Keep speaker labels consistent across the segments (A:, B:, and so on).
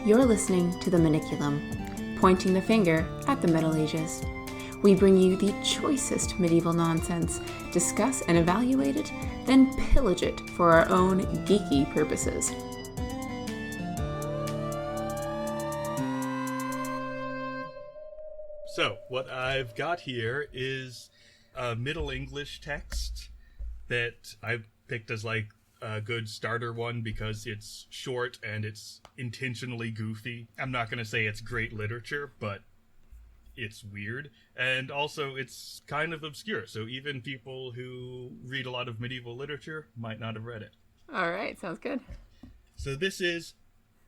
A: You're listening to the Maniculum, pointing the finger at the Middle Ages. We bring you the choicest medieval nonsense, discuss and evaluate it, then pillage it for our own geeky purposes.
B: So, what I've got here is a Middle English text that I've picked as like a good starter one because it's short and it's intentionally goofy. I'm not going to say it's great literature, but it's weird. And also, it's kind of obscure, so even people who read a lot of medieval literature might not have read it.
A: All right, sounds good.
B: So this is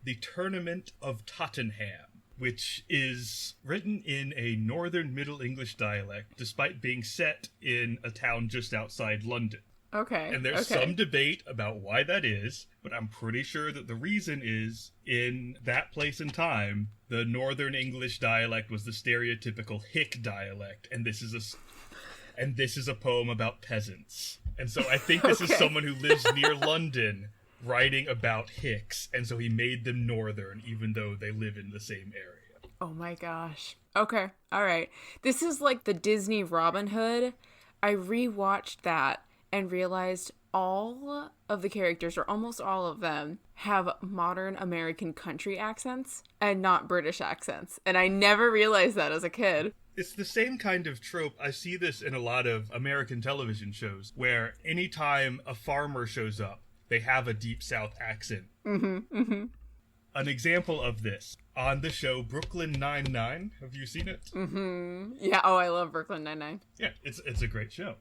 B: the Tournament of Tottenham, which is written in a northern Middle English dialect, despite being set in a town just outside London.
A: Okay.
B: And there's some debate about why that is, but I'm pretty sure that the reason is, in that place and time, the northern English dialect was the stereotypical hick dialect, and this is a poem about peasants. And so I think this is someone who lives near London writing about hicks, and so he made them northern, even though they live in the same area.
A: Oh my gosh. Okay, all right. This is like the Disney Robin Hood. I rewatched that and realized all of the characters, or almost all of them, have modern American country accents and not British accents. And I never realized that as a kid.
B: It's the same kind of trope. I see this in a lot of American television shows, where anytime a farmer shows up, they have a Deep South accent. An example of this, on the show Brooklyn Nine-Nine. Have you seen it?
A: Yeah, oh, I love Brooklyn Nine-Nine.
B: Yeah, it's a great show.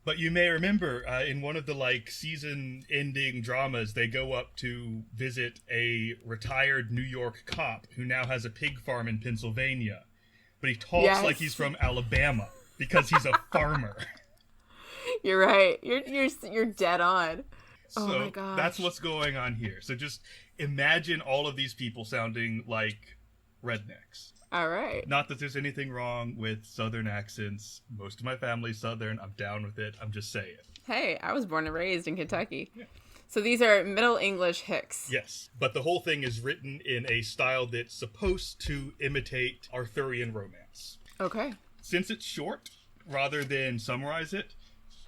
B: But you may remember in one of the season-ending dramas, they go up to visit a retired New York cop who now has a pig farm in Pennsylvania. But he talks like he's from Alabama because he's a farmer.
A: You're right. You're dead on.
B: So
A: oh my gosh.
B: That's what's going on here. So just imagine all of these people sounding like rednecks.
A: All right.
B: Not that there's anything wrong with Southern accents. Most of my family's Southern. I'm down with it. I'm just saying.
A: Hey, I was born and raised in Kentucky. Yeah. So these are Middle English hicks.
B: Yes, but the whole thing is written in a style that's supposed to imitate Arthurian romance.
A: Okay.
B: Since it's short, rather than summarize it,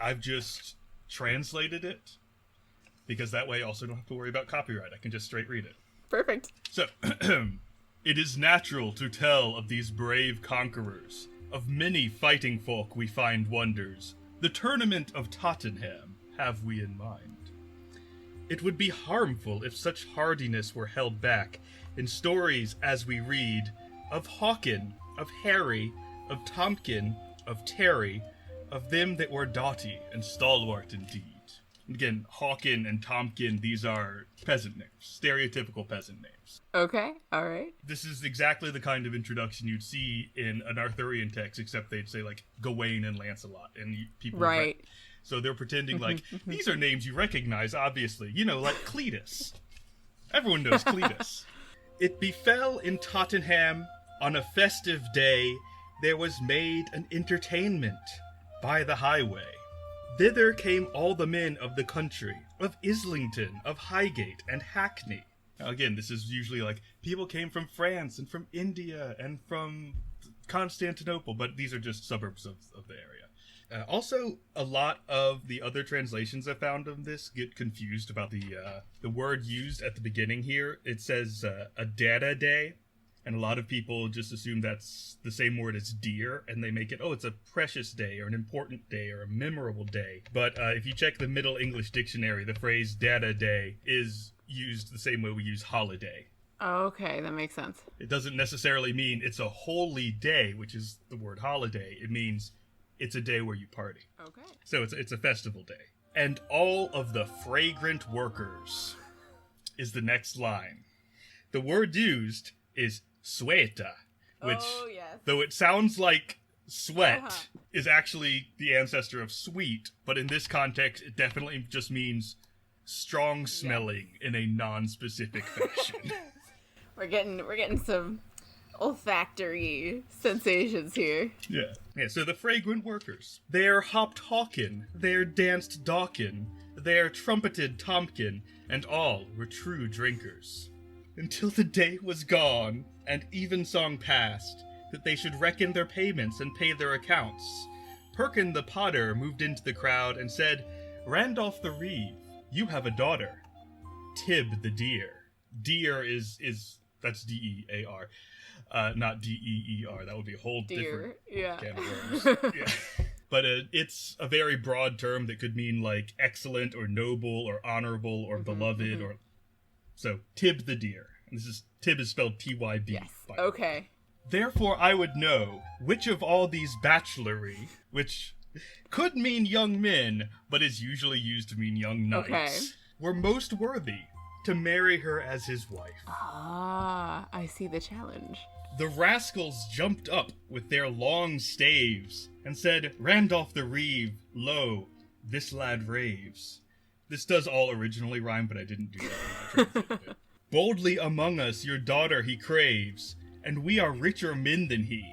B: I've just translated it, because that way I also don't have to worry about copyright. I can just straight read it.
A: Perfect.
B: So, it is natural to tell of these brave conquerors. Of many fighting folk we find wonders. The Tournament of Tottenham have we in mind. It would be harmful if such hardiness were held back in stories as we read of Hawken, of Harry, of Tompkin, of Terry, of them that were doughty and stalwart indeed. Again, Hawken and Tompkin, these are peasant names, stereotypical peasant names.
A: Okay, all right.
B: This is exactly the kind of introduction you'd see in an Arthurian text, except they'd say, Gawain and Lancelot, and people...
A: Right.
B: So they're pretending these are names you recognize, obviously. You know, like Cletus. Everyone knows Cletus. It befell in Tottenham, on a festive day, there was made an entertainment by the highway. Thither came all the men of the country, of Islington, of Highgate, and Hackney. Now again, this is usually people came from France and from India and from Constantinople, but these are just suburbs of the area. Also, a lot of the other translations I found of this get confused about the word used at the beginning here. It says a data day, and a lot of people just assume that's the same word as dear, and they make it, it's a precious day, or an important day, or a memorable day. But if you check the Middle English dictionary, the phrase data day is used the same way we use holiday.
A: Oh, okay, that makes sense.
B: It doesn't necessarily mean it's a holy day, which is the word holiday. It means it's a day where you party.
A: Okay.
B: So it's a festival day. And all of the fragrant workers is the next line. The word used is sueta, which, though it sounds like sweat, is actually the ancestor of sweet, but in this context, it definitely just means strong smelling in a non-specific fashion.
A: We're getting some olfactory sensations here.
B: Yeah, so the fragrant workers. They're hopped Hawken, they're danced Dawkin, they're trumpeted Tompkin, and all were true drinkers. until the day was gone, and evensong passed, that they should reckon their payments and pay their accounts. Perkin the potter moved into the crowd and said, Randolph the reeve, you have a daughter. Tib the deer. Deer is that's D-E-A-R, not D-E-E-R. That would be a whole different can of worms. Yeah. But it's a very broad term that could mean like excellent or noble or honorable or beloved or... So, Tib the deer. And Tib is spelled T-Y-B.
A: Yes, okay.
B: Therefore I would know which of all these bachelory, which could mean young men, but is usually used to mean young knights, were most worthy to marry her as his wife.
A: Ah, I see the challenge.
B: The rascals jumped up with their long staves and said, Randolph the reeve, lo, this lad raves. This does all originally rhyme, but I didn't do that. Boldly among us your daughter he craves, and we are richer men than he,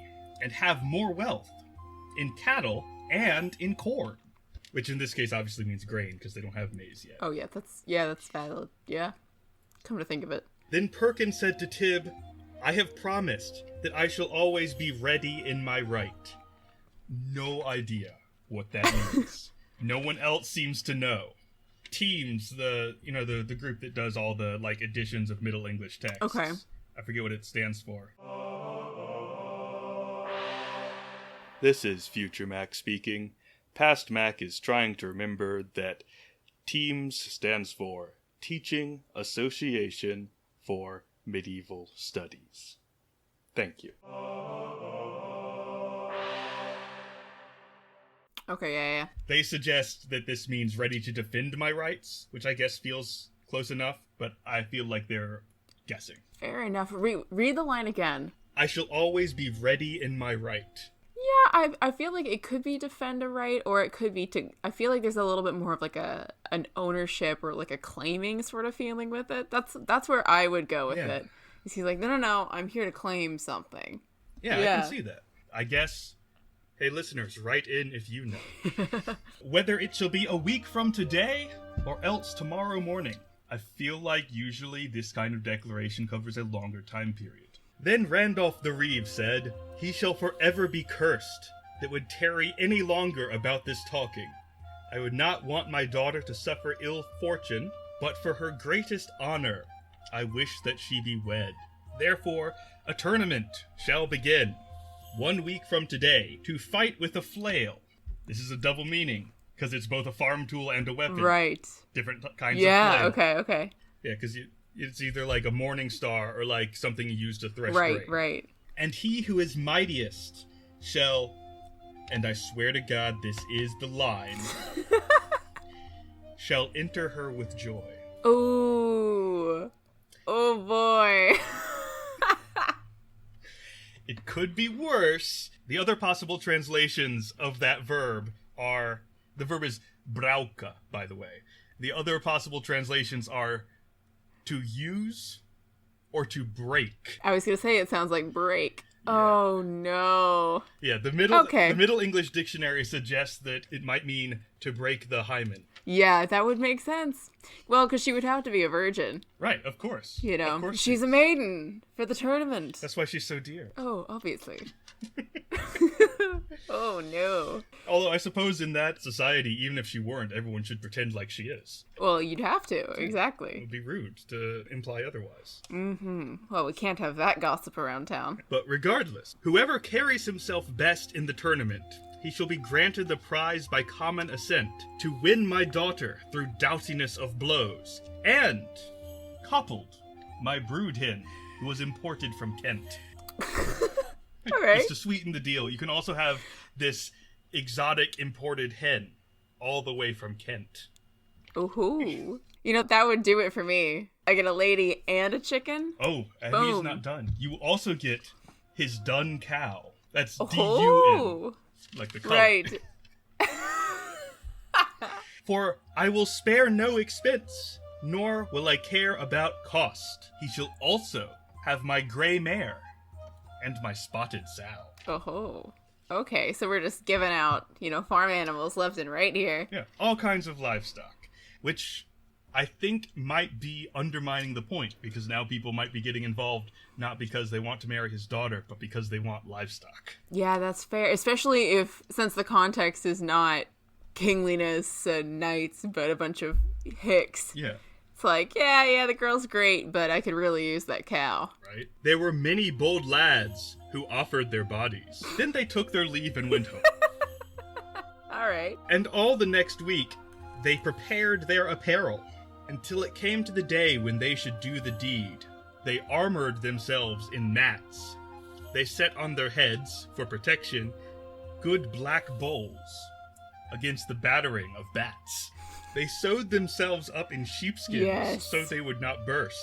B: and have more wealth, in cattle and in corn. Which in this case obviously means grain, because they don't have maize yet.
A: Oh yeah, that's valid. Yeah. Come to think of it.
B: Then Perkin said to Tib, I have promised that I shall always be ready in my right. No idea what that means. No one else seems to know. Teams, the group that does all the like editions of Middle English texts.
A: Okay.
B: I forget what it stands for. This is Future Mac speaking. Past Mac is trying to remember that TEAMS stands for Teaching Association for Medieval Studies. Thank you.
A: Okay, yeah.
B: They suggest that this means ready to defend my rights, which I guess feels close enough, but I feel like they're guessing.
A: Fair enough. Read the line again.
B: I shall always be ready in my right.
A: Yeah, I feel like it could be defend a right, or it could be to... I feel like there's a little bit more of like an ownership or like a claiming sort of feeling with it. That's where I would go with it. He's like, no, I'm here to claim something.
B: Yeah, I can see that. I guess... Hey, listeners, write in if you know. Whether it shall be a week from today, or else tomorrow morning. I feel like usually this kind of declaration covers a longer time period. Then Randolph the reeve said, He shall forever be cursed, that would tarry any longer about this talking. I would not want my daughter to suffer ill fortune, but for her greatest honor, I wish that she be wed. Therefore, a tournament shall begin. 1 week from today, to fight with a flail. This is a double meaning, because it's both a farm tool and a weapon.
A: Right.
B: Different kinds of flail.
A: Yeah, okay.
B: Yeah, because it's either like a morning star or like something you use to thresh grain.
A: Right.
B: And he who is mightiest shall, and I swear to God this is the line, shall enter her with joy.
A: Ooh. Oh boy.
B: It could be worse. The other possible translations of that verb are... The verb is brauka, by the way. The other possible translations are to use or to break.
A: I was going to say it sounds like break. Yeah. Oh, no.
B: Yeah, the Middle English Dictionary suggests that it might mean to break the hymen.
A: Yeah, that would make sense. Well, because she would have to be a virgin.
B: Right, of course.
A: You know, she's a maiden for the tournament.
B: That's why she's so dear.
A: Oh, obviously. Oh, no.
B: Although I suppose in that society, even if she weren't, everyone should pretend like she is.
A: Well, you'd have to, exactly.
B: It would be rude to imply otherwise.
A: Mm-hmm. Well, we can't have that gossip around town.
B: But regardless, whoever carries himself best in the tournament, he shall be granted the prize by common assent, to win my daughter through doughtiness of blows, and, coupled, my brood hen, who was imported from Kent.
A: All right.
B: Just to sweeten the deal, you can also have this exotic imported hen, all the way from Kent.
A: Ooh. You know, that would do it for me. I get a lady and a chicken.
B: Oh, and
A: Boom.
B: He's not done. You also get his dun cow. That's
A: Oh.
B: D-U-N. Like the color.
A: Right.
B: For I will spare no expense, nor will I care about cost. He shall also have my gray mare and my spotted sow.
A: Oh. Okay, so we're just giving out, farm animals left and right here.
B: Yeah, all kinds of livestock. Which, I think might be undermining the point, because now people might be getting involved not because they want to marry his daughter, but because they want livestock.
A: Yeah, that's fair. Especially since the context is not kingliness and knights, but a bunch of hicks.
B: Yeah.
A: It's like, yeah, the girl's great, but I could really use that cow.
B: Right? There were many bold lads who offered their bodies. Then they took their leave and went home.
A: All right.
B: And all the next week, they prepared their apparel, until it came to the day when they should do the deed. They armored themselves in mats. They set on their heads, for protection, good black bowls against the battering of bats. They sewed themselves up in sheepskins so they would not burst.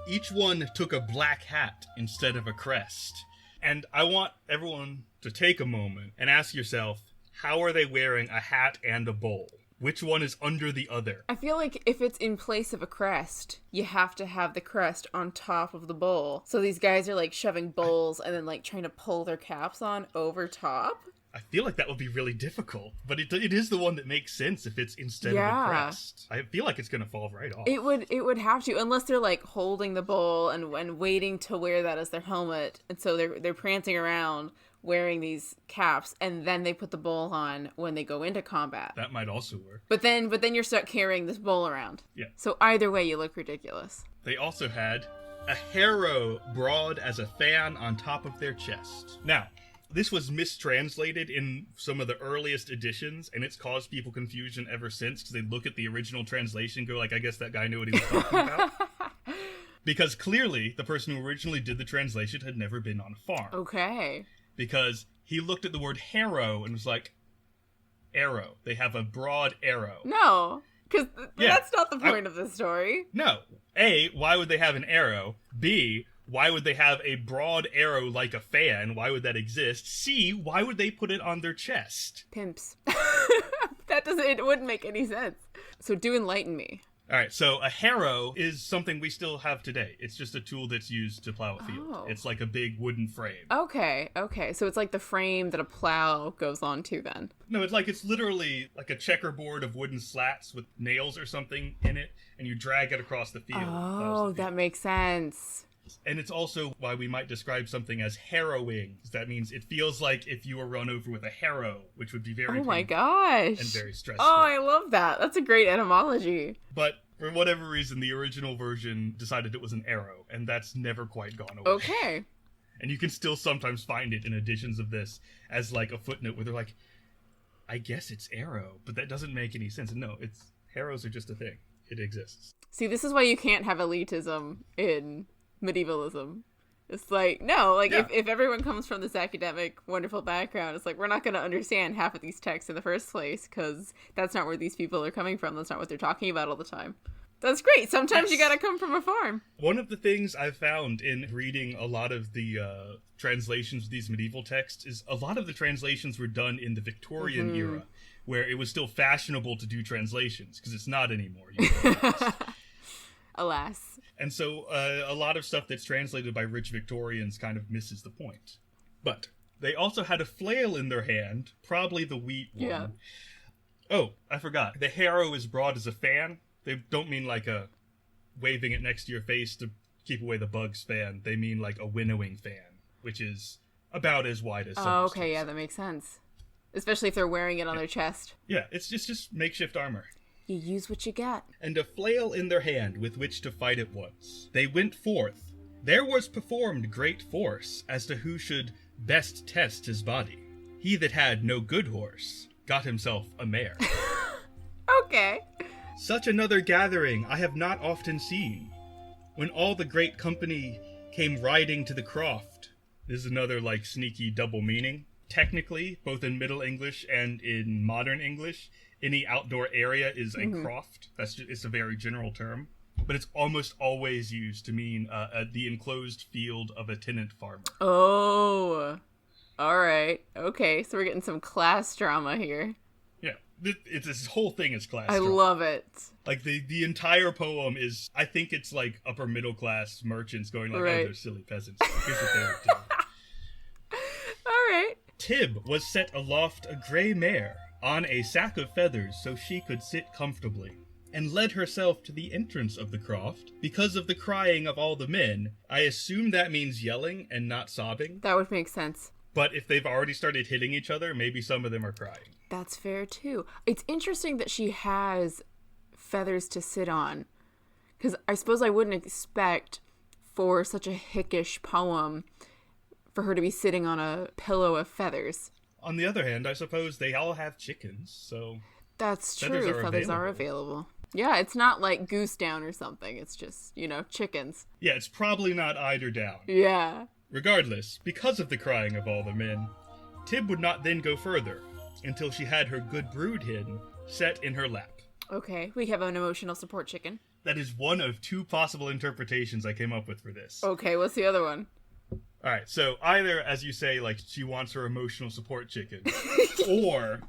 B: Each one took a black hat instead of a crest. And I want everyone to take a moment and ask yourself, how are they wearing a hat and a bowl? Which one is under the other?
A: I feel like if it's in place of a crest, you have to have the crest on top of the bowl. So these guys are like shoving bowls and then like trying to pull their caps on over top.
B: I feel like that would be really difficult, but it is the one that makes sense if it's instead of a crest. I feel like it's going to fall right off.
A: It would have to, unless they're like holding the bowl and waiting to wear that as their helmet, and so they're prancing around wearing these caps, and then they put the bowl on when they go into combat.
B: That might also work.
A: But then you're stuck carrying this bowl around.
B: Yeah.
A: So either way, you look ridiculous.
B: They also had a harrow broad as a fan on top of their chest. Now, this was mistranslated in some of the earliest editions, and it's caused people confusion ever since, because they look at the original translation and go like, I guess that guy knew what he was talking about. Because clearly, the person who originally did the translation had never been on a farm.
A: Okay.
B: Because he looked at the word harrow and was like, arrow. They have a broad arrow.
A: No, because that's not the point of the story.
B: No. A, why would they have an arrow? B, why would they have a broad arrow like a fan? Why would that exist? C, why would they put it on their chest?
A: Pimps. It wouldn't make any sense. So do enlighten me.
B: All right, so a harrow is something we still have today. It's just a tool that's used to plow a field.
A: Oh.
B: It's like a big wooden frame.
A: Okay. So it's like the frame that a plow goes onto then.
B: No, it's literally like a checkerboard of wooden slats with nails or something in it, and you drag it across the field.
A: Oh, that makes sense.
B: And it's also why we might describe something as harrowing. That means it feels like if you were run over with a harrow, which would be very
A: Oh my gosh.
B: and very stressful.
A: Oh, I love that. That's a great etymology.
B: But for whatever reason, the original version decided it was an arrow, and that's never quite gone away.
A: Okay.
B: And you can still sometimes find it in editions of this as like a footnote where they're like, I guess it's arrow, but that doesn't make any sense. No, harrows are just a thing. It exists.
A: See, this is why you can't have elitism in medievalism. It's like, no, like if everyone comes from this academic, wonderful background, it's like, we're not going to understand half of these texts in the first place, because that's not where these people are coming from. That's not what they're talking about all the time. That's great. Sometimes you got to come from a farm.
B: One of the things I've found in reading a lot of the translations of these medieval texts is a lot of the translations were done in the Victorian era, where it was still fashionable to do translations, because it's not anymore.
A: Alas.
B: And so a lot of stuff that's translated by rich Victorians kind of misses the point. But they also had a flail in their hand, probably the wheat one.
A: Yeah.
B: Oh, I forgot. The harrow is broad as a fan. They don't mean like a waving it next to your face to keep away the bugs fan. They mean like a winnowing fan, which is about as wide as some.
A: Oh, okay, yeah, that makes sense. Especially if they're wearing it on their chest.
B: Yeah, it's just makeshift armor.
A: You use what you got.
B: And a flail in their hand with which to fight at once. They went forth. There was performed great force as to who should best test his body. He that had no good horse got himself a mare.
A: Okay.
B: Such another gathering I have not often seen. When all the great company came riding to the croft. This is another like sneaky double meaning. Technically, both in Middle English and in Modern English, any outdoor area is a croft. It's a very general term, but it's almost always used to mean the enclosed field of a tenant farmer.
A: Oh, all right. Okay, so we're getting some class drama here.
B: Yeah, this whole thing is class
A: I
B: drama.
A: love it.
B: Like the entire poem is, I think it's like upper middle class merchants going like,
A: right.
B: Oh, they're silly peasants. Here's what they would do.
A: All right.
B: Tib was set aloft a grey mare on a sack of feathers so she could sit comfortably. and led herself to the entrance of the croft. Because of the crying of all the men, I assume that means yelling and not sobbing.
A: That would make sense.
B: But if they've already started hitting each other, maybe some of them are crying.
A: That's fair, too. It's interesting that she has feathers to sit on, because I suppose I wouldn't expect for such a hickish poem for her to be sitting on a pillow of feathers.
B: On the other hand, I suppose they all have chickens, so...
A: That's true. Feathers are available. Yeah, it's not like goose down or something. It's just, chickens.
B: Yeah, it's probably not eider down.
A: Yeah.
B: Regardless, because of the crying of all the men, Tib would not then go further until she had her good brood hen set in her lap.
A: Okay, we have an emotional support chicken.
B: That is one of two possible interpretations I came up with for this.
A: Okay, what's the other one?
B: Alright, so either, as you say, like, she wants her emotional support chicken, or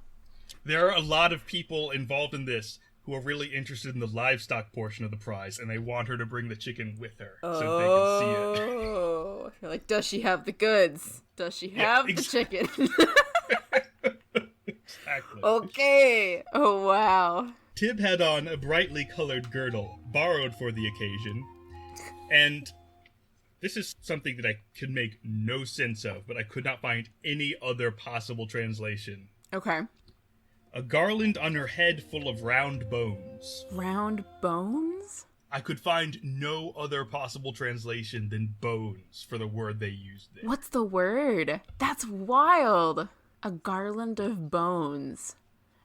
B: there are a lot of people involved in this who are really interested in the livestock portion of the prize, and they want her to bring the chicken with her so they can see it.
A: Oh, you're like, does she have the goods? Does she have the chicken?
B: Exactly.
A: Okay. Oh, wow.
B: Tib had on a brightly colored girdle, borrowed for the occasion, and this is something that I could make no sense of, but I could not find any other possible translation.
A: Okay.
B: A garland on her head full of round bones.
A: Round bones?
B: I could find no other possible translation than bones for the word they used there.
A: What's the word? That's wild. A garland of bones.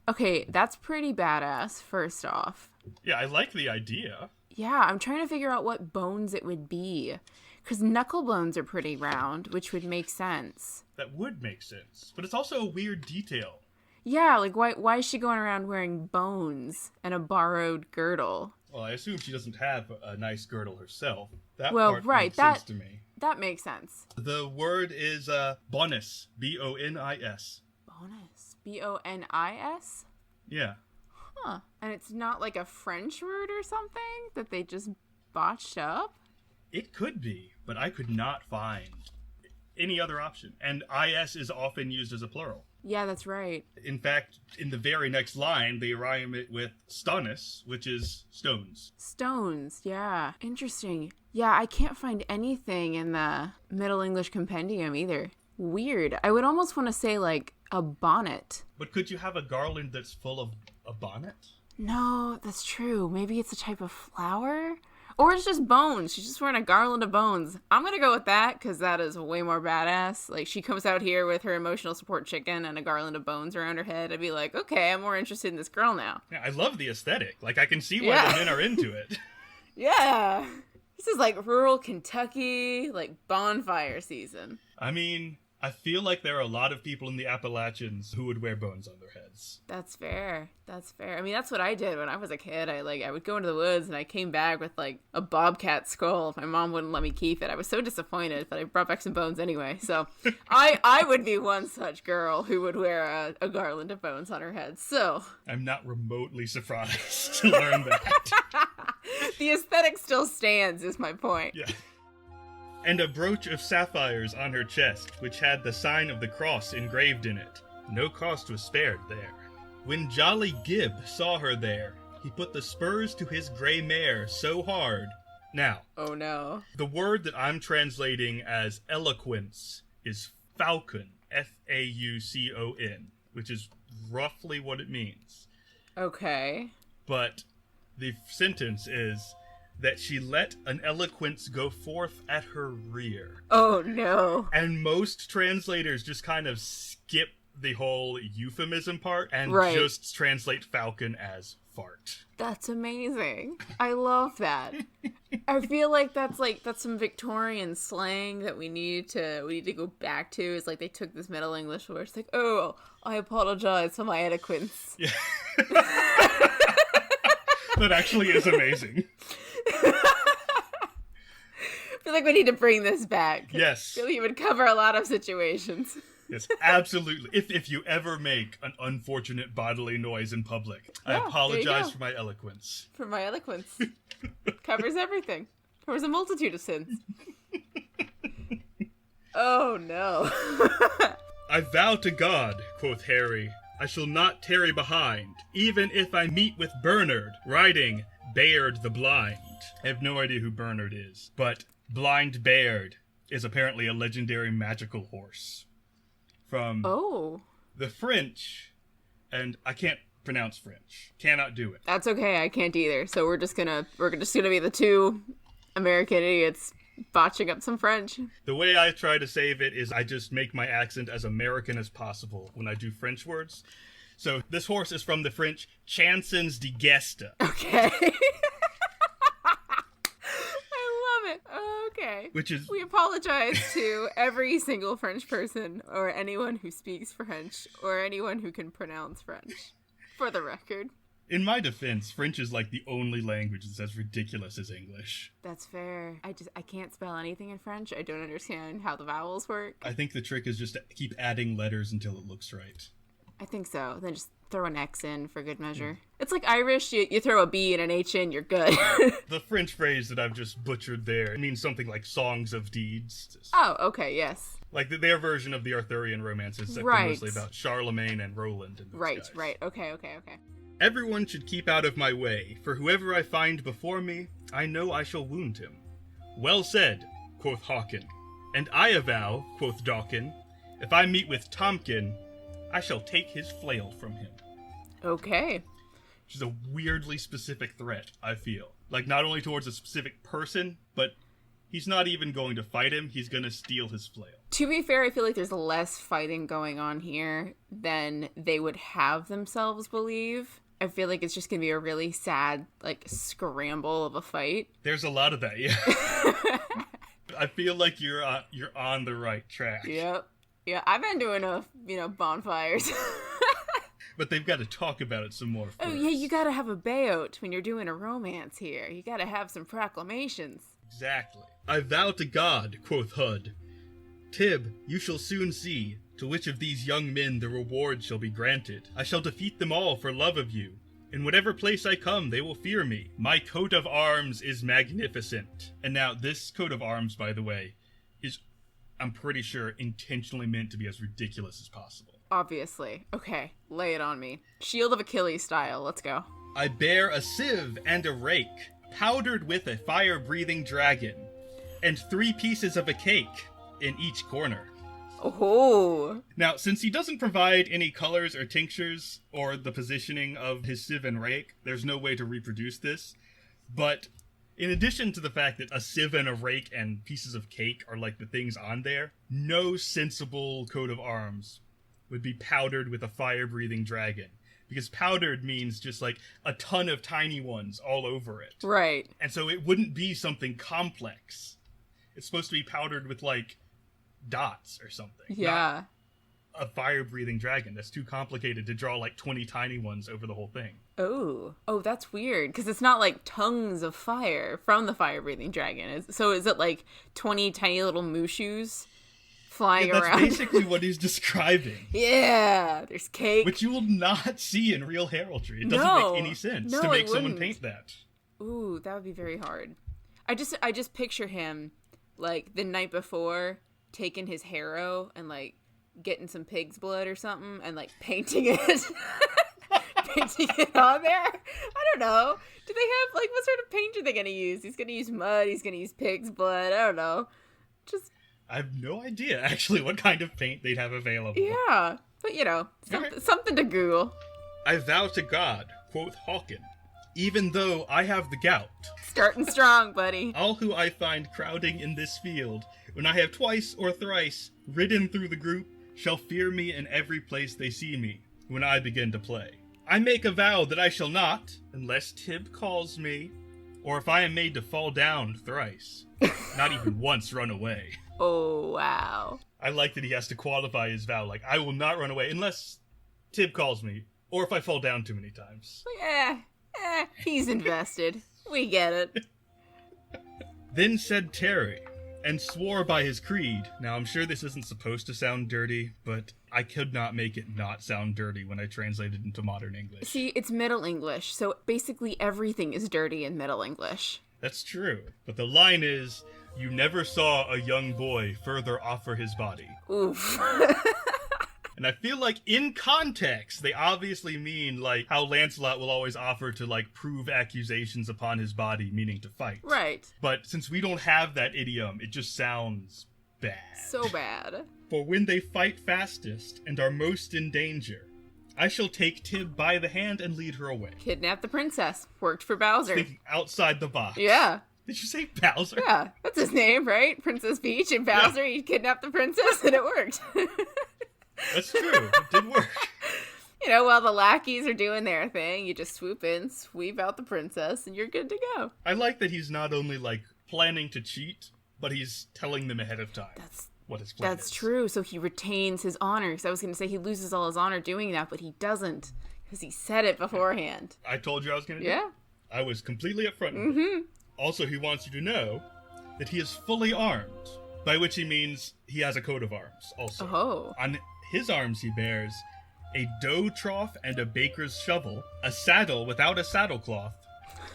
A: Okay, that's pretty badass, first off.
B: Yeah, I like the idea.
A: Yeah, I'm trying to figure out what bones it would be. Because knuckle bones are pretty round, which would make sense.
B: That would make sense. But it's also a weird detail.
A: Yeah, like why is she going around wearing bones and a borrowed girdle?
B: Well, I assume she doesn't have a nice girdle herself. That part makes sense to me.
A: That makes sense.
B: The word is bonus. B-O-N-I-S.
A: Bonus. B-O-N-I-S?
B: Yeah.
A: Huh. And it's not like a French word or something that they just botched up?
B: It could be, but I could not find any other option. And is is often used as a plural.
A: Yeah, that's right.
B: In fact, in the very next line, they rhyme it with stonus, which is stones.
A: Stones, yeah. Interesting. Yeah, I can't find anything in the Middle English Compendium either. Weird. I would almost want to say, like, a bonnet.
B: But could you have a garland that's full of a bonnet?
A: No, that's true. Maybe it's a type of flower? Or it's just bones. She's just wearing a garland of bones. I'm going to go with that because that is way more badass. Like, she comes out here with her emotional support chicken and a garland of bones around her head. I'd be like, okay, I'm more interested in this girl now.
B: Yeah, I love the aesthetic. Like, I can see why the men are into it.
A: Yeah. This is like rural Kentucky, like bonfire season.
B: I mean, I feel like there are a lot of people in the Appalachians who would wear bones on their heads.
A: That's fair. That's fair. I mean, that's what I did when I was a kid. I would go into the woods and I came back with like a bobcat skull. My mom wouldn't let me keep it. I was so disappointed, but I brought back some bones anyway. So I would be one such girl who would wear a garland of bones on her head. So
B: I'm not remotely surprised to learn that.
A: The aesthetic still stands, is my point.
B: Yeah. And a brooch of sapphires on her chest, which had the sign of the cross engraved in it. No cost was spared there. When jolly Gib saw her there, he put the spurs to his gray mare so hard. Now,
A: oh no.
B: The word that I'm translating as eloquence is falcon, F-A-U-C-O-N, which is roughly what it means.
A: Okay.
B: But the sentence is that she let an eloquence go forth at her rear.
A: Oh no.
B: And most translators just kind of skip the whole euphemism part and just translate falcon as fart.
A: That's amazing. I love that. I feel like that's some Victorian slang that we need to go back to. Is like they took this Middle English word. It's like, oh, I apologize for my eloquence.
B: Yeah. That actually is amazing.
A: I feel like we need to bring this back.
B: Yes.
A: I feel like it would cover a lot of situations.
B: Yes, absolutely. If you ever make an unfortunate bodily noise in public, I apologize for my eloquence.
A: For my eloquence. Covers everything. Covers a multitude of sins. Oh, no.
B: I vow to God, quoth Harry, I shall not tarry behind, even if I meet with Bernard, riding Bayard the Blind. I have no idea who Bernard is, but Blind Bayard is apparently a legendary magical horse from the French, and I can't pronounce French. Cannot do it.
A: That's okay, I can't either. So we're just gonna be the two American idiots botching up some French.
B: The way I try to save it is I just make my accent as American as possible when I do French words. So this horse is from the French Chansons de Gesta.
A: Okay. I love it. Okay.
B: Which is...
A: We apologize to every single French person or anyone who speaks French or anyone who can pronounce French, for the record.
B: In my defense, French is like the only language that's as ridiculous as English.
A: That's fair. I can't spell anything in French. I don't understand how the vowels work.
B: I think the trick is just to keep adding letters until it looks right.
A: I think so. Then just throw an X in for good measure. It's like Irish. You throw a B and an H in, you're good.
B: The French phrase that I've just butchered there means something like songs of deeds.
A: Oh, okay, yes.
B: Like their version of the Arthurian romances that were mostly about Charlemagne and Roland and those guys.
A: Right. Okay.
B: Everyone should keep out of my way, for whoever I find before me, I know I shall wound him. Well said, quoth Hawken. And I avow, quoth Dawkin, if I meet with Tomkin, I shall take his flail from him.
A: Okay.
B: Which is a weirdly specific threat, I feel. Like, not only towards a specific person, but he's not even going to fight him, he's gonna steal his flail.
A: To be fair, I feel like there's less fighting going on here than they would have themselves believe. I feel like it's just gonna be a really sad, like, scramble of a fight.
B: There's a lot of that, yeah. I feel like you're on the right track.
A: Yep. Yeah, I've been doing bonfires.
B: But they've got to talk about it some more first.
A: Oh, yeah, you gotta have a bayout when you're doing a romance here. You gotta have some proclamations.
B: Exactly. I vow to God, quoth Hud. Tib, you shall soon see to which of these young men the reward shall be granted. I shall defeat them all for love of you. In whatever place I come, they will fear me. My coat of arms is magnificent. And now, this coat of arms, by the way, is, I'm pretty sure, intentionally meant to be as ridiculous as possible.
A: Obviously. Okay, lay it on me. Shield of Achilles style, let's go.
B: I bear a sieve and a rake, powdered with a fire-breathing dragon, and 3 pieces of a cake in each corner.
A: Oh.
B: Now, since he doesn't provide any colors or tinctures or the positioning of his sieve and rake, there's no way to reproduce this. But in addition to the fact that a sieve and a rake and pieces of cake are like the things on there, no sensible coat of arms would be powdered with a fire-breathing dragon. Because powdered means just like a ton of tiny ones all over it.
A: Right.
B: And so it wouldn't be something complex. It's supposed to be powdered with like dots or something.
A: Yeah.
B: Not a fire-breathing dragon. That's too complicated to draw like 20 tiny ones over the whole thing.
A: Oh, that's weird. Because it's not like tongues of fire from the fire-breathing dragon. So is it like 20 tiny little mooshoos flying around?
B: That's basically what he's describing.
A: Yeah, there's cake.
B: Which you will not see in real heraldry. It doesn't make any sense to make someone paint that.
A: Ooh, that would be very hard. I just picture him like the night before taking his harrow and like getting some pig's blood or something and like painting it painting it on there. I don't know, do they have like, what sort of paint are they gonna use? He's gonna use mud, he's gonna use pig's blood, I don't know. Just,
B: I have no idea actually what kind of paint they'd have available.
A: Yeah, but something to Google.
B: I vow to God, quoth Hawken, even though I have the gout,
A: starting strong, buddy,
B: all who I find crowding in this field, when I have twice or thrice ridden through the group, shall fear me in every place they see me, when I begin to play. I make a vow that I shall not, unless Tib calls me, or if I am made to fall down thrice, not even once run away.
A: Oh, wow.
B: I like that he has to qualify his vow, like, I will not run away unless Tib calls me, or if I fall down too many times.
A: He's invested. We get it.
B: Then said Terry, and swore by his creed. Now, I'm sure this isn't supposed to sound dirty, but I could not make it not sound dirty when I translated into modern English.
A: See, it's Middle English, so basically everything is dirty in Middle English.
B: That's true, but the line is, you never saw a young boy further offer his body.
A: Oof.
B: And I feel like in context, they obviously mean, like, how Lancelot will always offer to, like, prove accusations upon his body, meaning to fight.
A: Right.
B: But since we don't have that idiom, it just sounds bad.
A: So bad.
B: For when they fight fastest and are most in danger, I shall take Tib by the hand and lead her away.
A: Kidnap the princess. Worked for Bowser.
B: Thinking outside the box.
A: Yeah.
B: Did you say Bowser?
A: Yeah, that's his name, right? Princess Peach and Bowser, he kidnapped the princess and it worked.
B: That's true. It did work.
A: You know, while the lackeys are doing their thing, you just swoop in, sweep out the princess, and you're good to go.
B: I like that he's not only, like, planning to cheat, but he's telling them ahead of time what his plan is.
A: That's true, so he retains his honor. Because I was going to say he loses all his honor doing that, but he doesn't, because he said it beforehand.
B: I told you I was going to do
A: Yeah.
B: it. I was completely upfront with it. Also, he wants you to know that he is fully armed, by which he means he has a coat of arms, also.
A: Oh.
B: On his arms he bears a dough trough and a baker's shovel, a saddle without a saddlecloth,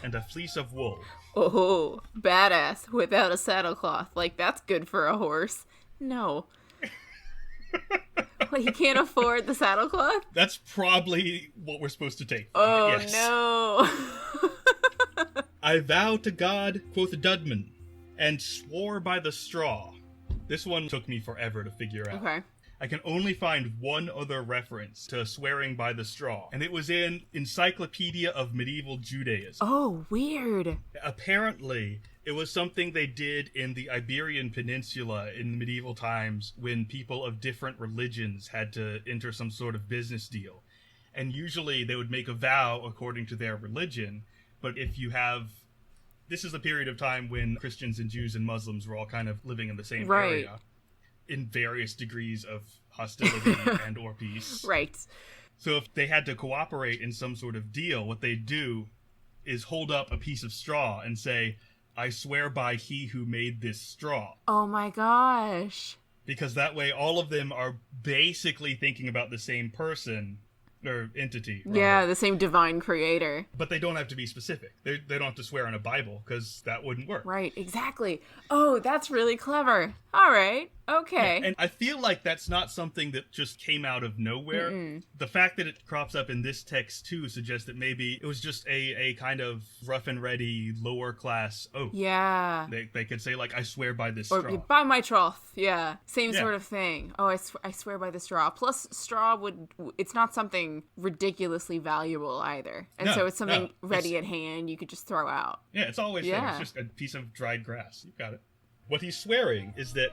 B: and a fleece of wool.
A: Oh, badass, without a saddlecloth. Like, that's good for a horse. No. Like, he can't afford the saddlecloth?
B: That's probably what we're supposed to take.
A: Oh,
B: yes.
A: no.
B: I vow to God, quoth Dudman, and swore by the straw. This one took me forever to figure out.
A: Okay.
B: I can only find one other reference to swearing by the straw, and it was in Encyclopedia of Medieval Judaism.
A: Oh, weird.
B: Apparently, it was something they did in the Iberian Peninsula in medieval times when people of different religions had to enter some sort of business deal. And usually they would make a vow according to their religion, but if you have... This is a period of time when Christians and Jews and Muslims were all kind of living in the same area in various degrees of hostility and or peace.
A: Right.
B: So if they had to cooperate in some sort of deal, what they do is hold up a piece of straw and say, I swear by he who made this straw.
A: Oh my gosh.
B: Because that way all of them are basically thinking about the same person or entity. Rather.
A: Yeah, the same divine creator.
B: But they don't have to be specific. They don't have to swear on a Bible because that wouldn't work.
A: Right, exactly. Oh, that's really clever. All right. Okay.
B: Yeah, and I feel like that's not something that just came out of nowhere.
A: Mm-mm.
B: The fact that it crops up in this text, too, suggests that maybe it was just a kind of rough and ready, lower class oath.
A: Yeah.
B: They could say, like, I swear by this
A: Or
B: straw.
A: by my troth. Yeah. Same sort of thing. Oh, I swear by the straw. Plus, straw it's not something ridiculously valuable either. And so it's something ready at hand you could just throw out.
B: Yeah, it's always there. It's just a piece of dried grass. You got it. What he's swearing is that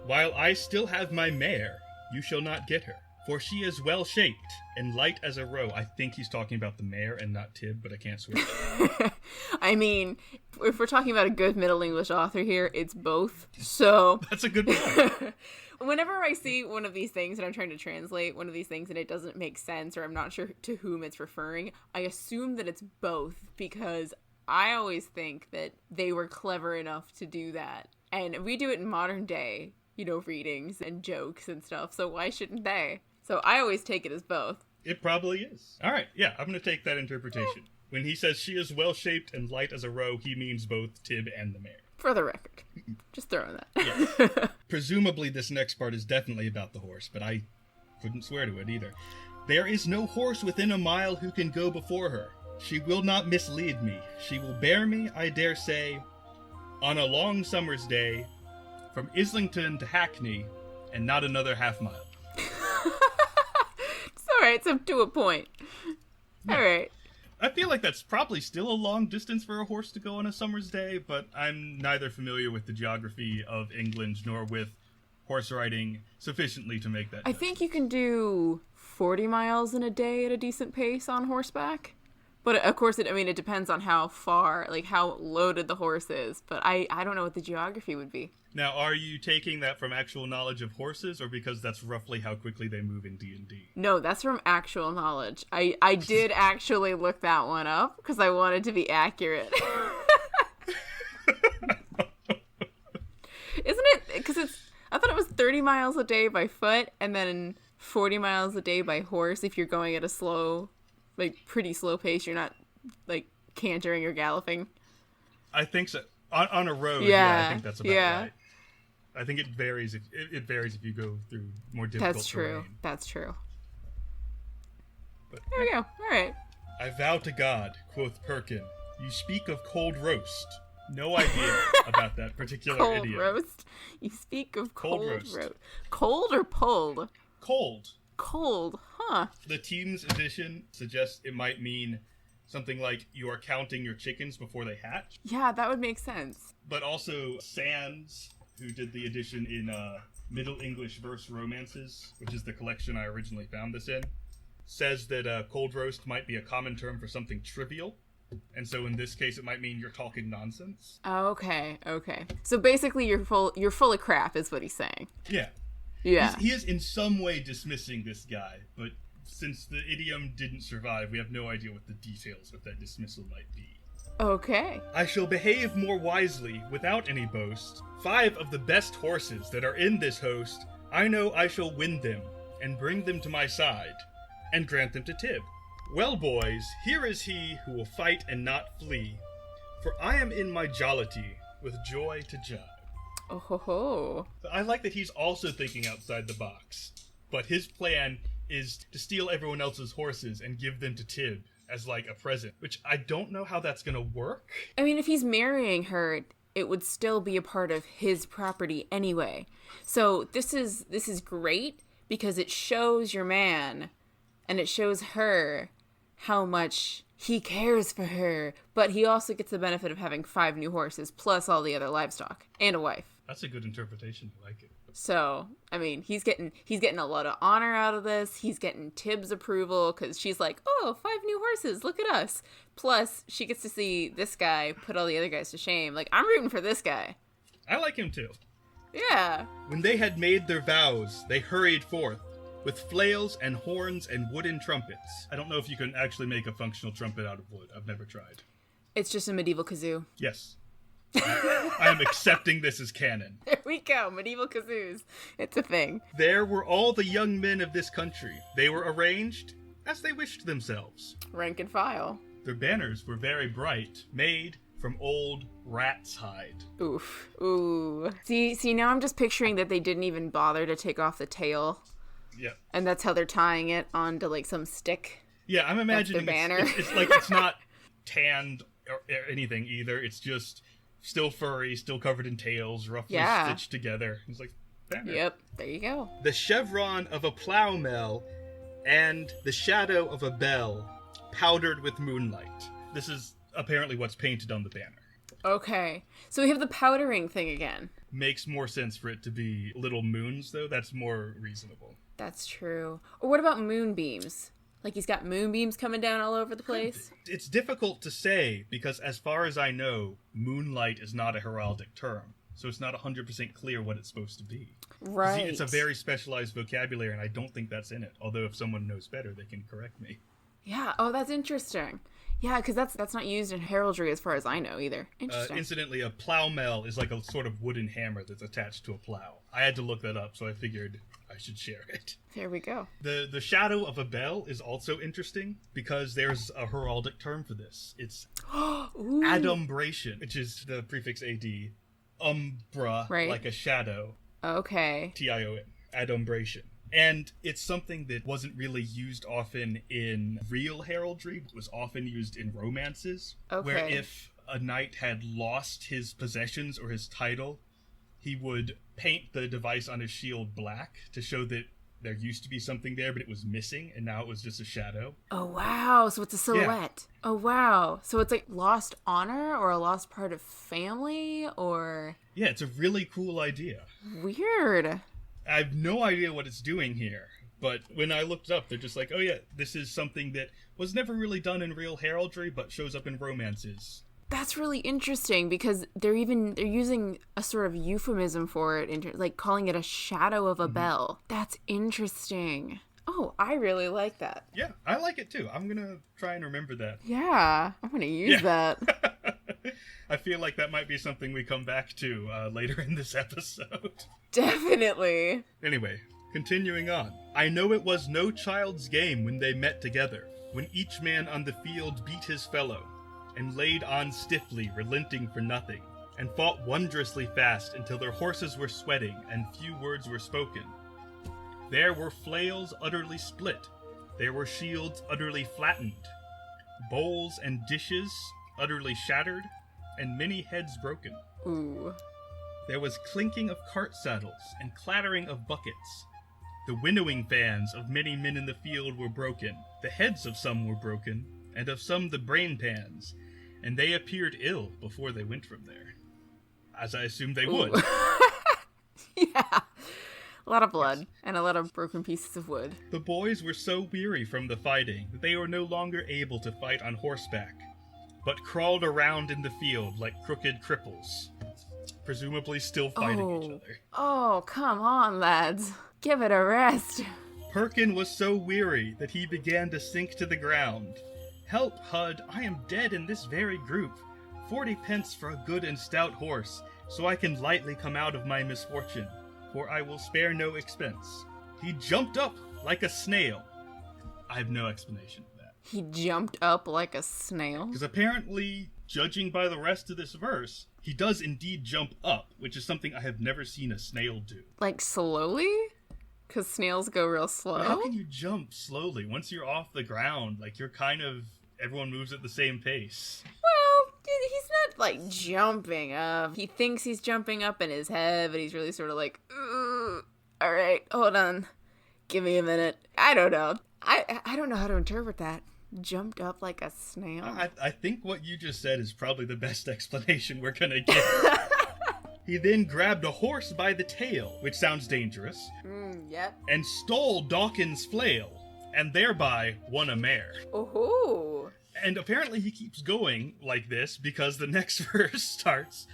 B: while I still have my mare, you shall not get her, for she is well shaped and light as a roe. I think he's talking about the mare and not Tib, but I can't swear.
A: I mean, if we're talking about a good Middle English author here, it's both. So
B: That's a good point.
A: Whenever I see one of these things and I'm trying to translate one of these things and it doesn't make sense or I'm not sure to whom it's referring, I assume that it's both because I always think that they were clever enough to do that. And we do it in modern day, readings and jokes and stuff. So why shouldn't they? So I always take it as both.
B: It probably is. All right, yeah, I'm going to take that interpretation. When he says she is well-shaped and light as a roe, he means both Tib and the mare.
A: For the record. Just throwing that.
B: Yes. Presumably this next part is definitely about the horse, but I couldn't swear to it either. There is no horse within a mile who can go before her. She will not mislead me. She will bear me, I dare say, on a long summer's day, from Islington to Hackney, and not another half mile.
A: It's alright, it's up to a point.
B: Yeah.
A: Alright.
B: I feel like that's probably still a long distance for a horse to go on a summer's day, but I'm neither familiar with the geography of England nor with horse riding sufficiently to make that
A: I think you can do 40 miles in a day at a decent pace on horseback. But of course, it depends on how far, like how loaded the horse is. But I don't know what the geography would be.
B: Now, are you taking that from actual knowledge of horses, or because that's roughly how quickly they move in D&D?
A: No, that's from actual knowledge. I did actually look that one up because I wanted to be accurate. Isn't it? Because I thought it was 30 miles a day by foot and then 40 miles a day by horse if you're going at a slow, like pretty slow pace. You're not like cantering or galloping.
B: I think so. On a road, yeah, I think that's about right. I think it varies. It varies if you go through more difficult
A: That's true.
B: terrain.
A: That's true.
B: But,
A: There we go. All right.
B: I vow to God, quoth Perkin, you speak of cold roast. No idea about that particular
A: Cold
B: idiom.
A: roast. You speak of
B: Cold
A: cold
B: roast.
A: roast. Cold or pulled?
B: Cold.
A: Cold, huh?
B: The team's edition suggests it might mean something like you are counting your chickens before they hatch.
A: Yeah, that would make sense.
B: But also Sands, who did the edition in Middle English Verse Romances, which is the collection I originally found this in, says that cold roast might be a common term for something trivial. And so in this case, it might mean you're talking nonsense.
A: Okay. So basically, you're full of crap, is what he's saying.
B: Yeah.
A: Yeah.
B: He is in some way dismissing this guy, but since the idiom didn't survive, we have no idea what the details of that dismissal might be.
A: Okay.
B: I shall behave more wisely, without any boast. 5 of the best horses that are in this host, I know I shall win them, and bring them to my side, and grant them to Tib. Well, boys, here is he who will fight and not flee, for I am in my jollity, with joy to jibe.
A: Oh ho ho.
B: I like that he's also thinking outside the box, but his plan is to steal everyone else's horses and give them to Tib as like a present, which I don't know how that's gonna work.
A: I mean, if he's marrying her, it would still be a part of his property anyway. So this is great because it shows your man and it shows her how much he cares for her, but he also gets the benefit of having 5 new horses plus all the other livestock and a wife.
B: That's a good interpretation. I like it.
A: So, I mean, he's getting a lot of honor out of this. He's getting Tib's approval because she's like, oh, 5 new horses, look at us. Plus, she gets to see this guy put all the other guys to shame. Like, I'm rooting for this guy.
B: I like him too.
A: Yeah.
B: When they had made their vows, they hurried forth, with flails and horns and wooden trumpets. I don't know if you can actually make a functional trumpet out of wood. I've never tried.
A: It's just a medieval kazoo.
B: Yes. I am accepting this as canon.
A: There we go, medieval kazoos. It's a thing.
B: There were all the young men of this country. They were arranged as they wished themselves.
A: Rank and file.
B: Their banners were very bright, made from old rat's hide.
A: Oof. Ooh. See, now I'm just picturing that they didn't even bother to take off the tail.
B: Yeah.
A: And that's how they're tying it onto, like, some stick.
B: Yeah, I'm imagining
A: their banner.
B: It's like it's not tanned or anything either. It's just still furry, still covered in tails, roughly stitched together. It's like banner.
A: Yep, there you go.
B: The chevron of a plough-mill and the shadow of a bell powdered with moonlight. This is apparently what's painted on the banner.
A: Okay, so we have the powdering thing again.
B: Makes more sense for it to be little moons, though. That's more reasonable.
A: That's true. Or what about moonbeams? Like he's got moonbeams coming down all over the place?
B: It's difficult to say, because as far as I know, moonlight is not a heraldic term. So it's not 100% clear what it's supposed to be.
A: Right.
B: See, it's a very specialized vocabulary, and I don't think that's in it. Although if someone knows better, they can correct me.
A: Yeah, oh, that's interesting. Yeah, because that's not used in heraldry as far as I know either. Interesting.
B: Incidentally, a plough-mill is like a sort of wooden hammer that's attached to a plow. I had to look that up, so I figured I should share it.
A: There we go.
B: The shadow of a bell is also interesting because there's a heraldic term for this. It's adumbration, which is the prefix AD. Umbra,
A: right.
B: Like a shadow.
A: Okay.
B: TION, adumbration. And it's something that wasn't really used often in real heraldry, but was often used in romances.
A: Okay.
B: Where if a knight had lost his possessions or his title, he would paint the device on his shield black to show that there used to be something there, but it was missing, and now it was just a shadow.
A: Oh, wow. So it's a silhouette. Yeah. Oh, wow. So it's like lost honor or a lost part of family or...
B: Yeah, it's a really cool idea.
A: Weird.
B: I have no idea what it's doing here, but when I looked it up, they're just like, oh yeah, this is something that was never really done in real heraldry, but shows up in romances.
A: That's really interesting because they're using a sort of euphemism for it, like calling it a shadow of a bell. That's interesting. Oh, I really like that.
B: Yeah, I like it too. I'm gonna try and remember that.
A: Yeah, I'm gonna use that.
B: I feel like that might be something we come back to later in this episode.
A: Definitely.
B: Anyway, continuing on. I know it was no child's game when they met together, when each man on the field beat his fellow, and laid on stiffly, relenting for nothing. and fought wondrously fast until their horses were sweating and few words were spoken. There were flails utterly split, there were shields utterly flattened, bowls and dishes utterly shattered, and many heads broken.
A: Ooh.
B: There was clinking of cart saddles and clattering of buckets. The winnowing fans of many men in the field were broken, the heads of some were broken, and of some the brain pans, and they appeared ill before they went from there. As I assumed they would.
A: Yeah. A lot of blood and a lot of broken pieces of wood.
B: The boys were so weary from the fighting that they were no longer able to fight on horseback, but crawled around in the field like crooked cripples, presumably still fighting each other.
A: Oh, come on, lads. Give it a rest.
B: Perkin was so weary that he began to sink to the ground. Help, Hud, I am dead in this very group. 40 pence for a good and stout horse, so I can lightly come out of my misfortune, for I will spare no expense. He jumped up like a snail. I have no explanation for that.
A: He jumped up like a snail?
B: Because apparently, judging by the rest of this verse, he does indeed jump up, which is something I have never seen a snail do.
A: Like slowly? Because snails go real slow?
B: How can you jump slowly? Once you're off the ground, like you're kind of, everyone moves at the same pace.
A: Well, he's not like jumping up. He thinks he's jumping up in his head, but he's really sort of like, all right, hold on. Give me a minute. I don't know. I don't know how to interpret that. Jumped up like a snail?
B: I think what you just said is probably the best explanation we're gonna get. He then grabbed a horse by the tail, which sounds dangerous,
A: yep,
B: and stole Dawkins' flail, and thereby won a mare.
A: Ooh.
B: And apparently he keeps going like this because the next verse starts,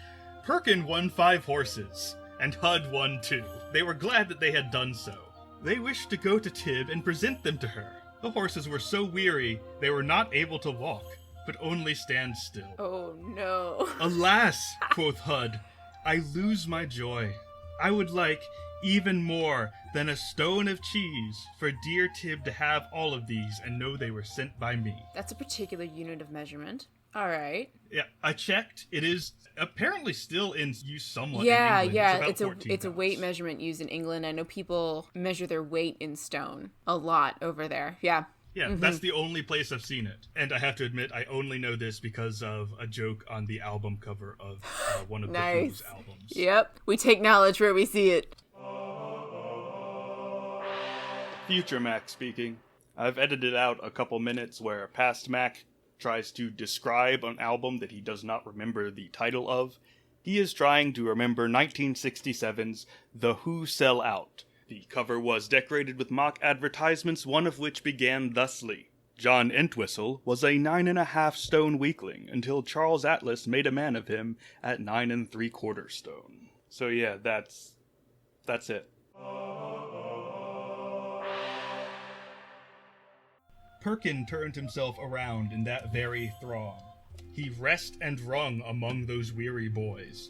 B: Perkin won 5 horses, and Hud won 2. They were glad that they had done so. They wished to go to Tib and present them to her. The horses were so weary they were not able to walk, but only stand still.
A: Oh no.
B: Alas, quoth Hud, I lose my joy. I would like, even more than a stone of cheese, for dear Tib to have all of these and know they were sent by me.
A: That's a particular unit of measurement. All right.
B: Yeah, I checked. It is apparently still in use somewhat
A: yeah,
B: in England.
A: Yeah,
B: it's
A: a weight measurement used in England. I know people measure their weight in stone a lot over there. Yeah.
B: Yeah, that's the only place I've seen it. And I have to admit, I only know this because of a joke on the album cover of one of the Who's albums.
A: Yep. We take knowledge where we see it.
B: Future Mac speaking. I've edited out a couple minutes where past Mac tries to describe an album that he does not remember the title of. He is trying to remember 1967's The Who Sell Out. The cover was decorated with mock advertisements, one of which began thusly. John Entwistle was a 9.5 stone weakling until Charles Atlas made a man of him at 9 3/4 stone. So yeah, that's it. Perkin turned himself around in that very throng. He rest and rung among those weary boys.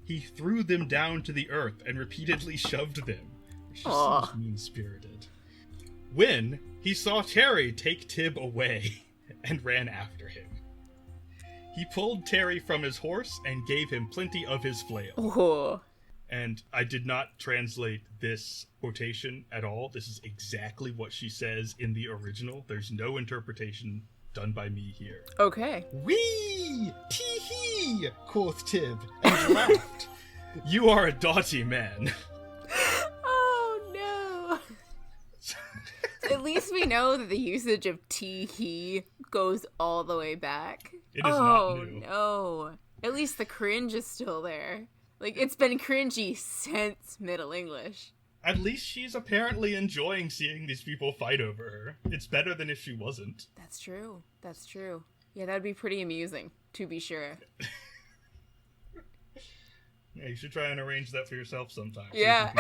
B: He threw them down to the earth and repeatedly shoved them, which just seems mean-spirited. When he saw Terry take Tib away and ran after him. He pulled Terry from his horse and gave him plenty of his flail.
A: Oh.
B: And I did not translate this quotation at all. This is exactly what she says in the original. There's no interpretation done by me here.
A: Okay.
B: Wee! Tee-hee! Quoth Tib, and laughed. You are a doughty man.
A: Oh, no. At least we know that the usage of tee-hee goes all the way back.
B: It is not new.
A: Oh, no. At least the cringe is still there. Like, it's been cringy since Middle English.
B: At least she's apparently enjoying seeing these people fight over her. It's better than if she wasn't.
A: That's true. That's true. Yeah, that'd be pretty amusing, to be sure.
B: Yeah, you should try and arrange that for yourself sometime.
A: Yeah.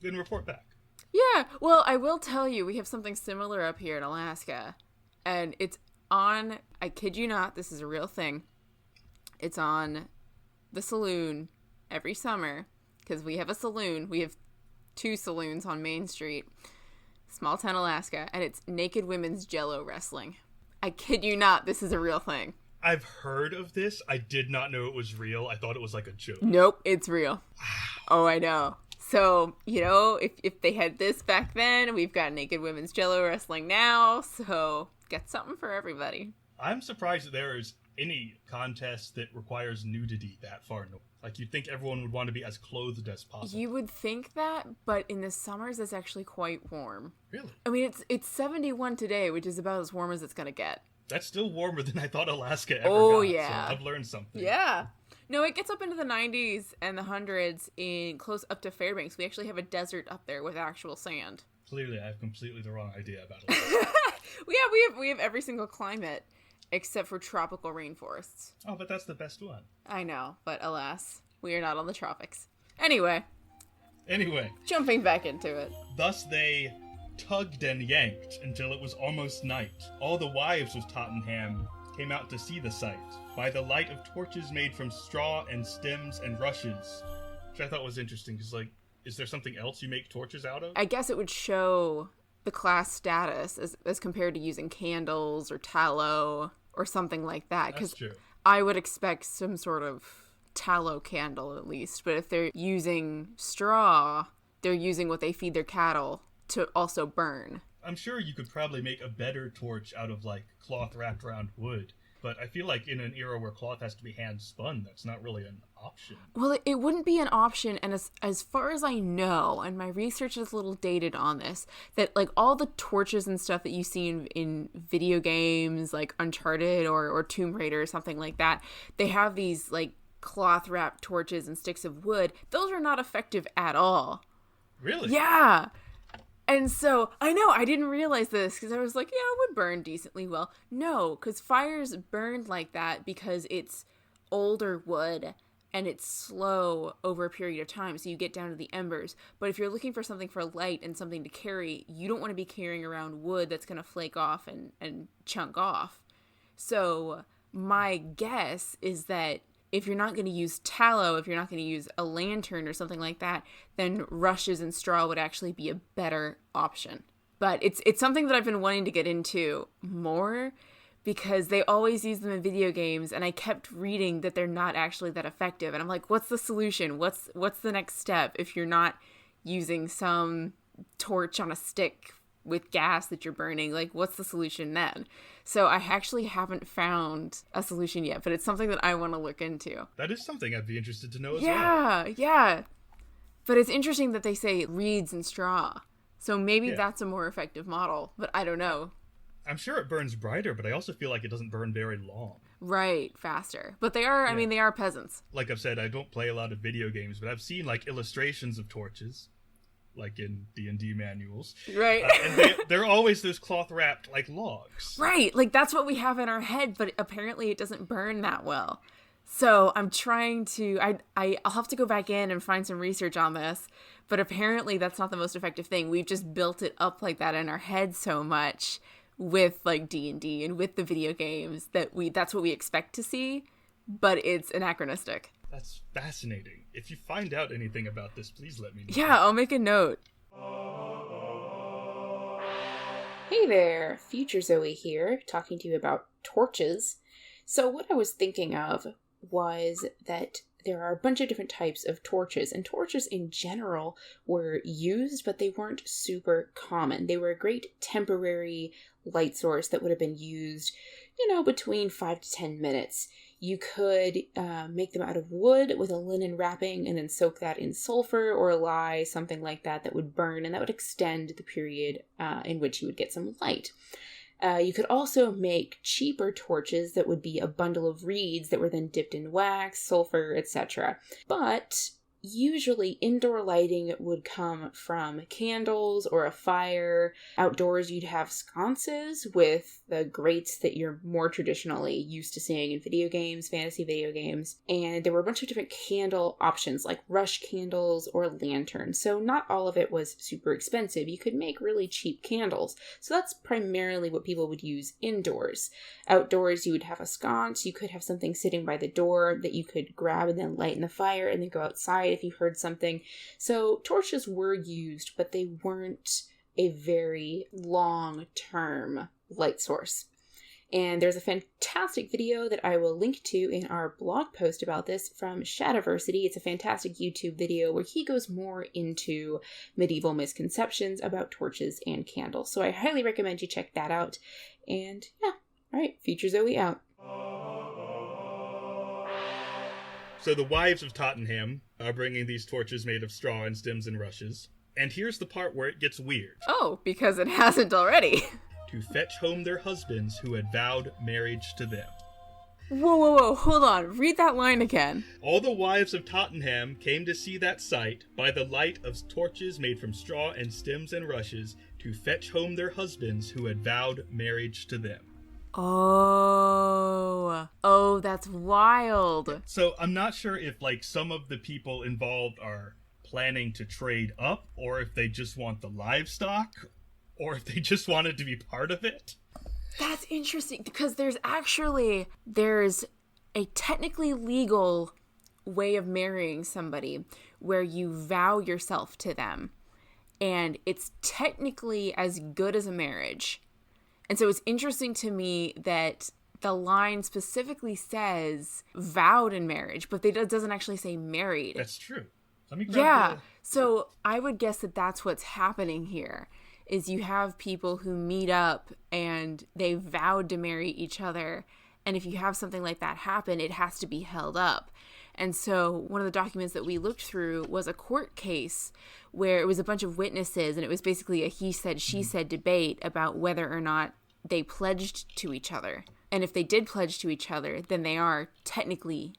B: Then report back.
A: Yeah, well, I will tell you, we have something similar up here in Alaska. And it's on, I kid you not, this is a real thing. It's on the saloon every summer, because we have a saloon. We have 2 saloons on Main Street, small town Alaska, and it's naked women's Jello wrestling. I kid you not, this is a real thing.
B: I've heard of this. I did not know it was real. I thought it was like a joke.
A: Nope, it's real. Oh, I know. So, if they had this back then, we've got naked women's Jello wrestling now, so get something for everybody.
B: I'm surprised that there is any contest that requires nudity that far north. Like, you'd think everyone would want to be as clothed as possible.
A: You would think that, but in the summers, it's actually quite warm.
B: Really?
A: I mean, it's 71 today, which is about as warm as it's going to get.
B: That's still warmer than I thought Alaska ever got.
A: Oh, yeah.
B: So I've learned something.
A: Yeah. No, it gets up into the 90s and the hundreds in close up to Fairbanks. We actually have a desert up there with actual sand.
B: Clearly, I have completely the wrong idea about Alaska.
A: Yeah, we have every single climate except for tropical rainforests.
B: Oh, but that's the best one.
A: I know, but alas, we are not on the tropics. Anyway,
B: jumping
A: back into it.
B: Thus they tugged and yanked until it was almost night. All the wives of Tottenham came out to see the sight, by the light of torches made from straw and stems and rushes. Which I thought was interesting, because, like, is there something else you make torches out of?
A: I guess it would show the class status as compared to using candles or tallow or something like that.
B: That's true.
A: I would expect some sort of tallow candle at least, but if they're using straw, they're using what they feed their cattle to also burn.
B: I'm sure you could probably make a better torch out of, like, cloth wrapped around wood. But I feel like in an era where cloth has to be hand spun, that's not really an option.
A: Well, it wouldn't be an option, and as far as I know, and my research is a little dated on this, that, like, all the torches and stuff that you see in video games, like Uncharted or Tomb Raider or something like that, they have these, like, cloth-wrapped torches and sticks of wood. Those are not effective at all.
B: Really?
A: Yeah. And so, I know, I didn't realize this, because I was like, yeah, it would burn decently well. No, because fires burn like that because it's older wood, and it's slow over a period of time, so you get down to the embers. But if you're looking for something for light and something to carry, you don't want to be carrying around wood that's going to flake off and chunk off. So, my guess is that if you're not going to use tallow, if you're not going to use a lantern or something like that, then rushes and straw would actually be a better option. But it's something that I've been wanting to get into more because they always use them in video games, and I kept reading that they're not actually that effective. And I'm like, what's the solution? What's the next step if you're not using some torch on a stick with gas that you're burning? Like, what's the solution then? So I actually haven't found a solution yet, but it's something that I want to look into.
B: That is something I'd be interested to know as
A: well. Yeah. But it's interesting that they say reeds and straw. So maybe that's a more effective model, but I don't know.
B: I'm sure it burns brighter, but I also feel like it doesn't burn very long.
A: Right, faster. But they are, I mean, they are peasants.
B: Like I've said, I don't play a lot of video games, but I've seen, like, illustrations of torches. Like in D&D manuals.
A: Right.
B: And they're always those cloth-wrapped, like, logs.
A: Right. Like, that's what we have in our head, but apparently it doesn't burn that well. So I'm trying to... I'll have to go back in and find some research on this, but apparently that's not the most effective thing. We've just built it up like that in our head so much with, like, D&D and with the video games that's what we expect to see, but it's anachronistic.
B: That's fascinating. If you find out anything about this, please let me know.
A: Yeah, I'll make a note. Hey there, Future Zoe here, talking to you about torches. So what I was thinking of was that there are a bunch of different types of torches, and torches in general were used, but they weren't super common. They were a great temporary light source that would have been used, between 5 to 10 minutes. You could make them out of wood with a linen wrapping and then soak that in sulfur or lye, something like that would burn, and that would extend the period in which you would get some light. You could also make cheaper torches that would be a bundle of reeds that were then dipped in wax, sulfur, etc. But usually indoor lighting would come from candles or a fire. Outdoors you'd have sconces with the grates that you're more traditionally used to seeing in video games, fantasy video games. And there were a bunch of different candle options like rush candles or lanterns. So not all of it was super expensive. You could make really cheap candles. So that's primarily what people would use indoors. Outdoors you would have a sconce. You could have something sitting by the door that you could grab and then light in the fire and then go outside if you heard something. So torches were used, but they weren't a very long-term light source.
C: And there's a fantastic video that I will link to in our blog post about this from Shadiversity. It's a fantastic YouTube video where he goes more into medieval misconceptions about torches and candles. So I highly recommend you check that out. And yeah, all right, Future Zoe out.
B: So the wives of Tottenham are bringing these torches made of straw and stems and rushes. And here's the part where it gets weird.
A: Oh, because it hasn't already.
B: To fetch home their husbands who had vowed marriage to them.
A: Whoa, hold on. Read that line again.
B: All the wives of Tottenham came to see that sight by the light of torches made from straw and stems and rushes to fetch home their husbands who had vowed marriage to them.
A: Oh, that's wild.
B: So I'm not sure if like some of the people involved are planning to trade up, or if they just want the livestock, or if they just wanted to be part of it.
A: That's interesting, because there's a technically legal way of marrying somebody where you vow yourself to them, and it's technically as good as a marriage. And so it's interesting to me that the line specifically says vowed in marriage, but it doesn't actually say married.
B: That's true. Let me grab
A: So I would guess that that's what's happening here, is you have people who meet up and they vowed to marry each other. And if you have something like that happen, it has to be held up. And so one of the documents that we looked through was a court case where it was a bunch of witnesses, and it was basically a he said, she said debate about whether or not they pledged to each other. And if they did pledge to each other, then they are technically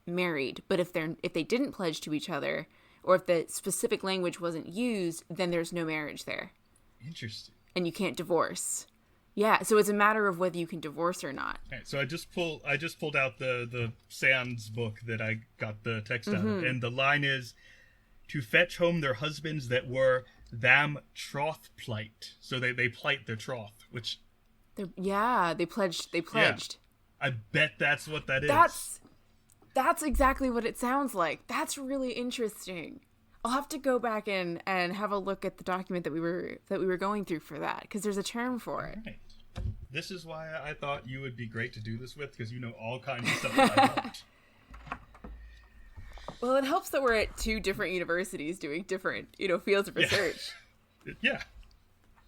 A: married. But if they didn't pledge to each other, or if the specific language wasn't used, then there's no marriage there.
B: Interesting.
A: And you can't divorce. Yeah, so it's a matter of whether you can divorce or not.
B: All right, so I just pulled out the Sands book that I got the text out of, and the line is, to fetch home their husbands that were them troth plight. So they plight their troth, which...
A: They pledged.
B: Yeah, I bet that's what that is.
A: That's exactly what it sounds like. That's really interesting. I'll have to go back and have a look at the document that we were going through for that, because there's a term for it.
B: Right. This is why I thought you would be great to do this with, because you know all kinds of stuff that I don't.
A: Well, it helps that we're at two different universities doing different, fields of research.
B: Yeah.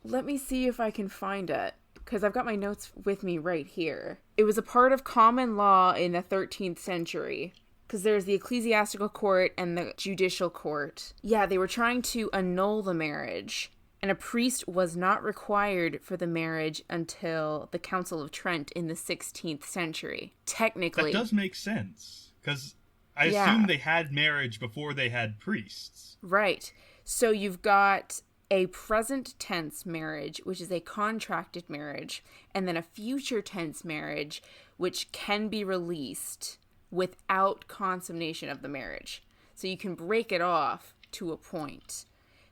A: Let me see if I can find it, because I've got my notes with me right here. It was a part of common law in the 13th century, because there's the ecclesiastical court and the judicial court. Yeah, they were trying to annul the marriage, and a priest was not required for the marriage until the Council of Trent in the 16th century. Technically.
B: That does make sense, because I assume they had marriage before they had priests.
A: Right. So you've got a present tense marriage, which is a contracted marriage, and then a future tense marriage, which can be released without consummation of the marriage. So you can break it off to a point.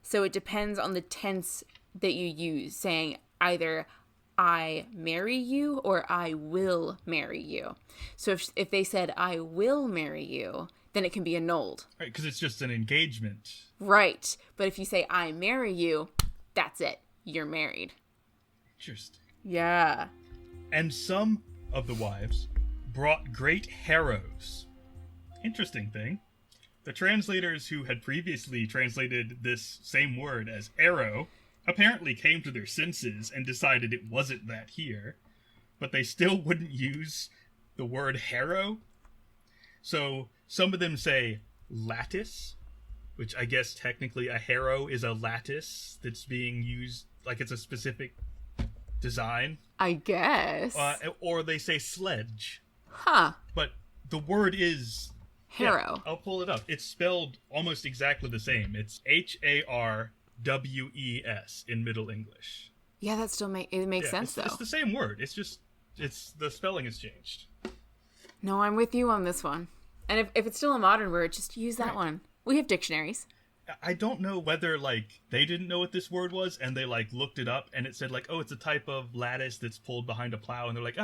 A: So it depends on the tense that you use, saying either I marry you or I will marry you. So if they said I will marry you, then it can be annulled.
B: Right, because it's just an engagement.
A: Right. But if you say I marry you, that's it. You're married.
B: Interesting.
A: Yeah.
B: And some of the wives brought great harrows. Interesting thing. The translators who had previously translated this same word as arrow apparently came to their senses and decided it wasn't that here, but they still wouldn't use the word harrow. So some of them say lattice, which I guess technically a harrow is a lattice that's being used, like it's a specific design.
A: I guess.
B: Or they say sledge.
A: Huh.
B: But the word is...
A: harrow.
B: Yeah, I'll pull it up. It's spelled almost exactly the same. It's Harwes in Middle English.
A: Yeah, that still makes sense, though.
B: It's the same word. It's just, the spelling has changed.
A: No, I'm with you on this one. And if it's still a modern word, just use that one. We have dictionaries.
B: I don't know whether, they didn't know what this word was, and they, looked it up, and it said, oh, it's a type of lattice that's pulled behind a plow, and they're like,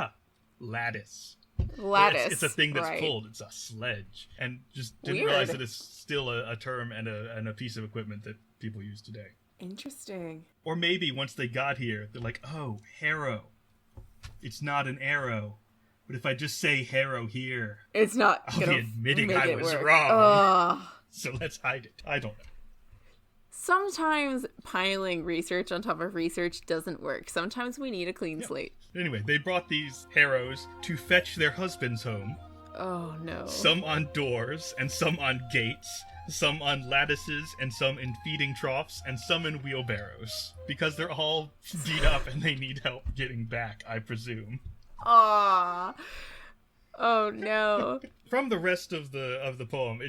B: lattice.
A: Lattice.
B: It's a thing that's pulled. It's a sledge. And just didn't realize that it's still a term and a piece of equipment that people use today.
A: Interesting.
B: Or maybe once they got here, they're like, oh, harrow. It's not an arrow. But if I just say harrow here,
A: It's not
B: I'll
A: gonna
B: be admitting
A: make
B: I
A: it
B: was
A: work.
B: wrong.
A: Ugh.
B: So let's hide it. I don't know.
A: Sometimes piling research on top of research doesn't work. Sometimes we need a clean slate.
B: Anyway, they brought these harrows to fetch their husbands home.
A: Oh no.
B: Some on doors, and some on gates, some on lattices, and some in feeding troughs, and some in wheelbarrows. Because they're all beat up and they need help getting back, I presume.
A: Aww. Oh no.
B: From the rest of the poem,